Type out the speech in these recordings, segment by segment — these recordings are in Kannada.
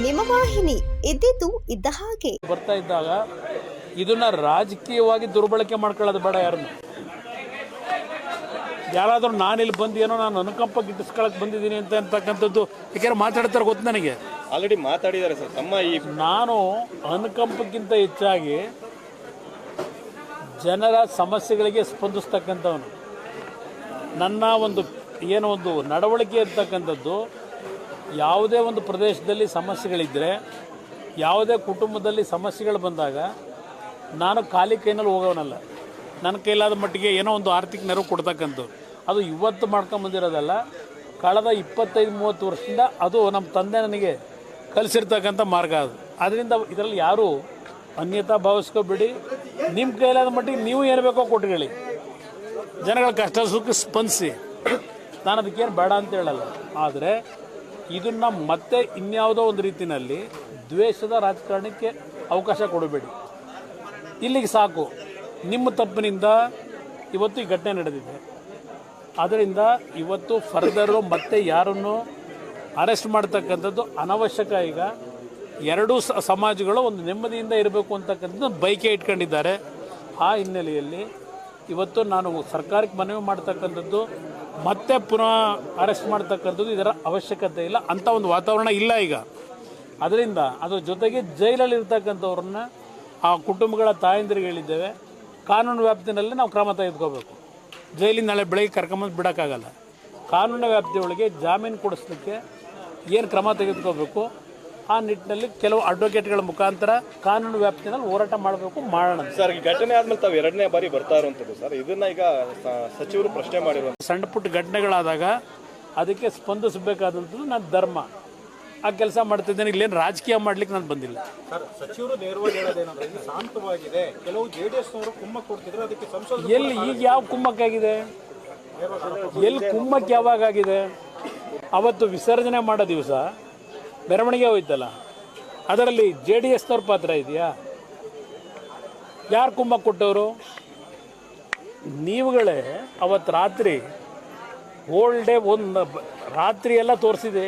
ನಿಮ್ಮ ವಾಹಿನಿ, ಇದ್ದಿದ್ದು ಇದ್ದ ಹಾಗೆ. ಬರ್ತಾ ಇದ್ದಾಗ ಇದನ್ನ ರಾಜಕೀಯವಾಗಿ ದುರ್ಬಳಕೆ ಮಾಡ್ಕೊಳ್ಳೋದು ಬೇಡ. ಯಾರಾದರೂ ನಾನಿಲ್ಲಿ ಬಂದು ಏನೋ ನಾನು ಅನುಕಂಪ ಗಿಟ್ಟಿಸ್ಕೊಳಕ್ಕೆ ಬಂದಿದ್ದೀನಿ ಅಂತಕ್ಕಂಥದ್ದು ಯಾಕೆಂದ್ರೆ ಮಾತಾಡ್ತಾರೆ ಗೊತ್ತು ನನಗೆ. ಆಲ್ರೆಡಿ ಮಾತಾಡಿದ್ದಾರೆ ಸರ್ ತಮ್ಮ ಈ ನಾನು ಅನುಕಂಪಕ್ಕಿಂತ ಹೆಚ್ಚಾಗಿ ಜನರ ಸಮಸ್ಯೆಗಳಿಗೆ ಸ್ಪಂದಿಸ್ತಕ್ಕಂಥವನು. ನನ್ನ ಒಂದು ನಡವಳಿಕೆ ಇರ್ತಕ್ಕಂಥದ್ದು ಯಾವುದೇ ಒಂದು ಪ್ರದೇಶದಲ್ಲಿ ಸಮಸ್ಯೆಗಳಿದ್ದರೆ, ಯಾವುದೇ ಕುಟುಂಬದಲ್ಲಿ ಸಮಸ್ಯೆಗಳು ಬಂದಾಗ ನಾನು ಖಾಲಿ ಕೈನಲ್ಲಿ ಹೋಗೋನಲ್ಲ. ನನ್ನ ಕೈಲಾದ ಮಟ್ಟಿಗೆ ಏನೋ ಒಂದು ಆರ್ಥಿಕ ನೆರವು ಕೊಡ್ತಕ್ಕಂಥದ್ದು. ಅದು ಇವತ್ತು ಮಾಡ್ಕೊಂಬಂದಿರೋದಲ್ಲ, ಕಳೆದ 25-30 ವರ್ಷದಿಂದ ಅದು ನಮ್ಮ ತಂದೆ ನನಗೆ ಕಲಿಸಿರ್ತಕ್ಕಂಥ ಮಾರ್ಗ ಅದು. ಅದರಿಂದ ಇದರಲ್ಲಿ ಯಾರೂ ಅನ್ಯತಾ ಭಾವಿಸ್ಕೋಬೇಡಿ. ನಿಮ್ಮ ಕೈಲಾದ ಮಟ್ಟಿಗೆ ನೀವು ಏನು ಬೇಕೋ ಕೊಟ್ಟುಕೊಳ್ಳಿ, ಜನಗಳ ಕಷ್ಟ ಸುಖ ಸ್ಪಂದಿಸಿ. ನಾನು ಅದಕ್ಕೇನು ಬೇಡ ಅಂತ ಹೇಳಲ್ಲ. ಆದರೆ ಇದನ್ನು ಮತ್ತೆ ಇನ್ಯಾವುದೋ ಒಂದು ರೀತಿಯಲ್ಲಿ ದ್ವೇಷದ ರಾಜಕಾರಣಕ್ಕೆ ಅವಕಾಶ ಕೊಡಬೇಡಿ. ಇಲ್ಲಿಗೆ ಸಾಕು. ನಿಮ್ಮ ತಪ್ಪಿನಿಂದ ಇವತ್ತು ಈ ಘಟನೆ ನಡೆದಿದೆ. ಅದರಿಂದ ಇವತ್ತು ಫರ್ದರು ಮತ್ತೆ ಯಾರನ್ನು ಅರೆಸ್ಟ್ ಮಾಡ್ತಕ್ಕಂಥದ್ದು ಅನವಶ್ಯಕ. ಈಗ ಎರಡೂ ಸಮಾಜಗಳು ಒಂದು ನೆಮ್ಮದಿಯಿಂದ ಇರಬೇಕು ಅಂತಕ್ಕಂಥದ್ದು ಬೈಕೆ ಇಟ್ಕೊಂಡಿದ್ದಾರೆ. ಆ ಹಿನ್ನೆಲೆಯಲ್ಲಿ ಇವತ್ತು ನಾನು ಸರ್ಕಾರಕ್ಕೆ ಮನವಿ ಮಾಡ್ತಕ್ಕಂಥದ್ದು ಮತ್ತೆ ಪುನಃ ಅರೆಸ್ಟ್ ಮಾಡ್ತಕ್ಕಂಥದ್ದು ಇದರ ಅವಶ್ಯಕತೆ ಇಲ್ಲ. ಅಂಥ ಒಂದು ವಾತಾವರಣ ಇಲ್ಲ ಈಗ. ಅದರಿಂದ ಅದ್ರ ಜೊತೆಗೆ ಜೈಲಲ್ಲಿ ಇರ್ತಕ್ಕಂಥವ್ರನ್ನ ಆ ಕುಟುಂಬಗಳ ತಾಯಂದಿರಿಗೆ ಹೇಳಿದ್ದೇವೆ, ಕಾನೂನು ವ್ಯಾಪ್ತಿನಲ್ಲಿ ನಾವು ಕ್ರಮ ತೆಗೆದುಕೋಬೇಕು. ಜೈಲಿಂದ ನಾಳೆ ಬೆಳಗ್ಗೆ ಕರ್ಕೊಂಬಂದು ಬಿಡೋಕ್ಕಾಗಲ್ಲ. ಕಾನೂನು ವ್ಯಾಪ್ತಿಯೊಳಗೆ ಜಾಮೀನು ಕೊಡಿಸ್ಲಿಕ್ಕೆ ಏನು ಕ್ರಮ ತೆಗೆದುಕೋಬೇಕು ಆ ನಿಟ್ಟಿನಲ್ಲಿ ಕೆಲವು ಅಡ್ವೊಕೇಟ್ಗಳ ಮುಖಾಂತರ ಕಾನೂನು ವ್ಯಾಪ್ತಿನಲ್ಲಿ ಹೋರಾಟ ಮಾಡಬೇಕು, ಮಾಡೋಣ. ಸರ್, ಈ ಘಟನೆ ಆದ್ಮೇಲೆ ತಾವು 2ನೇ ಬಾರಿ ಬರ್ತಾ ಇರುವಂಥದ್ದು ಸರ್. ಇದನ್ನ ಈಗ ಸಚಿವರು ಪ್ರಶ್ನೆ ಮಾಡಿರುವಂಥ ಸಣ್ಣ ಪುಟ್ಟ ಘಟನೆಗಳಾದಾಗ ಅದಕ್ಕೆ ಸ್ಪಂದಿಸಬೇಕಾದಂಥದ್ದು ನನ್ನ ಧರ್ಮ. ಆ ಕೆಲಸ ಮಾಡ್ತಿದ್ದೇನೆ. ಇಲ್ಲೇನು ರಾಜಕೀಯ ಮಾಡ್ಲಿಕ್ಕೆ ನಾನು ಬಂದಿಲ್ಲ. ಸರ್, ಸಚಿವರು ನೇರವಾಗಿ ಹೇಳೋದೇನಂದ್ರೆ ಇದು ಶಾಂತವಾಗಿದೆ, ಕೆಲವು JDS-ನವರು ಕುಮ್ಮಕ್ಕು ಕೊಡ್ತಿದ್ರು, ಅದಕ್ಕೆ ಸಂಸದ ಎಲ್ಲಿ ಈಗ ಯಾವ ಕುಮ್ಮಕ್ಕಾಗಿದೆ? ಎಲ್ಲಿ ಕುಮ್ಮಕ್ಕೆ ಯಾವಾಗ ಆಗಿದೆ? ಅವತ್ತು ವಿಸರ್ಜನೆ ಮಾಡೋ ದಿವಸ ಮೆರವಣಿಗೆ ಹೋಯ್ತಲ್ಲ, ಅದರಲ್ಲಿ JDS-ನವ್ರ ಪಾತ್ರ ಇದೆಯಾ? ಯಾರು ಕುಮ್ಮಕ್ಕೆ ಕೊಟ್ಟವರು? ನೀವುಗಳೇ ಅವತ್ತು ರಾತ್ರಿ ಹೋಲ್ ಡೇ ಒಂದು ರಾತ್ರಿ ಎಲ್ಲ ತೋರಿಸಿದೆ.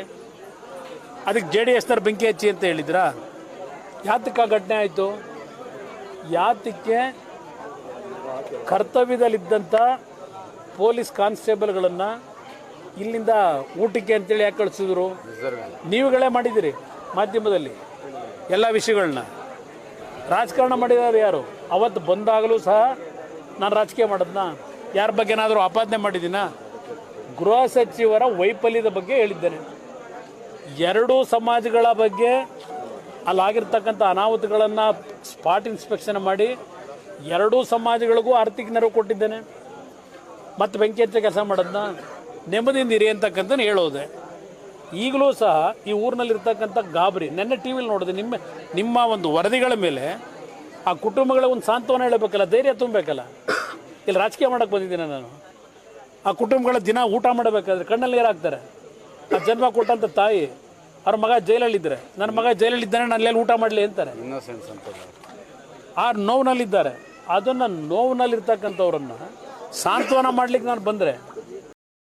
ಅದಕ್ಕೆ JDS-ನವ್ರು ಬೆಂಕಿ ಹಚ್ಚಿ ಅಂತ ಹೇಳಿದ್ರಾ? ಯಾತಕ್ಕೆ ಆ ಘಟನೆ ಆಯಿತು? ಯಾತಕ್ಕೆ ಕರ್ತವ್ಯದಲ್ಲಿದ್ದಂಥ ಪೊಲೀಸ್ ಕಾನ್ಸ್ಟೇಬಲ್ಗಳನ್ನು ಇಲ್ಲಿಂದ ಊಟಕ್ಕೆ ಅಂತೇಳಿ ಯಾಕೆ ಕಳಿಸಿದ್ರು? ನೀವುಗಳೇ ಮಾಡಿದ್ದೀರಿ ಮಾಧ್ಯಮದಲ್ಲಿ ಎಲ್ಲ ವಿಷಯಗಳನ್ನ. ರಾಜಕಾರಣ ಮಾಡಿದ್ದಾರೆ ಯಾರು? ಅವತ್ತು ಬಂದಾಗಲೂ ಸಹ ನಾನು ರಾಜಕೀಯ ಮಾಡೋದನ್ನ ಯಾರ ಬಗ್ಗೆ ಏನಾದರೂ ಆಪಾದನೆ ಮಾಡಿದ್ದೀನ? ಗೃಹ ಸಚಿವರ ವೈಫಲ್ಯದ ಬಗ್ಗೆ ಹೇಳಿದ್ದೇನೆ. ಎರಡೂ ಸಮಾಜಗಳ ಬಗ್ಗೆ ಅಲ್ಲಾಗಿರ್ತಕ್ಕಂಥ ಅನಾಹುತಗಳನ್ನು ಸ್ಪಾಟ್ ಇನ್ಸ್ಪೆಕ್ಷನ್ ಮಾಡಿ ಎರಡೂ ಸಮಾಜಗಳಿಗೂ ಆರ್ಥಿಕ ನೆರವು ಕೊಟ್ಟಿದ್ದೇನೆ. ಮತ್ತು ಬೆಂಕಿ ಹಚ್ಚ ಕೆಲಸ ಮಾಡೋದನ್ನ ನೆಮ್ಮದಿಯಿಂದ ಇರಿ ಅಂತಕ್ಕಂಥ ಹೇಳೋದೆ. ಈಗಲೂ ಸಹ ಈ ಊರಿನಲ್ಲಿರ್ತಕ್ಕಂಥ ಗಾಬರಿ ನೆನ್ನೆ ಟಿ ವಿಲಿ ನೋಡಿದೆ. ನಿಮ್ಮ ಒಂದು ವರದಿಗಳ ಮೇಲೆ ಆ ಕುಟುಂಬಗಳ ಒಂದು ಸಾಂತ್ವನ ಹೇಳಬೇಕಲ್ಲ, ಧೈರ್ಯ ತುಂಬಬೇಕಲ್ಲ. ಇಲ್ಲಿ ರಾಜಕೀಯ ಮಾಡೋಕ್ಕೆ ಬಂದಿದ್ದೀನಿ ನಾನು. ಆ ಕುಟುಂಬಗಳ ದಿನ ಊಟ ಮಾಡಬೇಕಾದ್ರೆ ಕಣ್ಣಲ್ಲಿ ನೀರಾಗ್ತಾರೆ. ಆ ಜನ್ಮ ಕೊಟ್ಟಂಥ ತಾಯಿ ಅವ್ರ ಮಗ ಜೈಲಲ್ಲಿದ್ದರೆ, ನನ್ನ ಮಗ ಜೈಲಲ್ಲಿದ್ದಾನೆ, ನಾನು ಅಲ್ಲಿ ಊಟ ಮಾಡಲಿ ಅಂತಾರೆ. ಆ ನೋವಿನಲ್ಲಿದ್ದಾರೆ. ಅದನ್ನು ನೋವಿನಲ್ಲಿರ್ತಕ್ಕಂಥವ್ರನ್ನ ಸಾಂತ್ವನ ಮಾಡ್ಲಿಕ್ಕೆ ನಾನು ಬಂದರೆ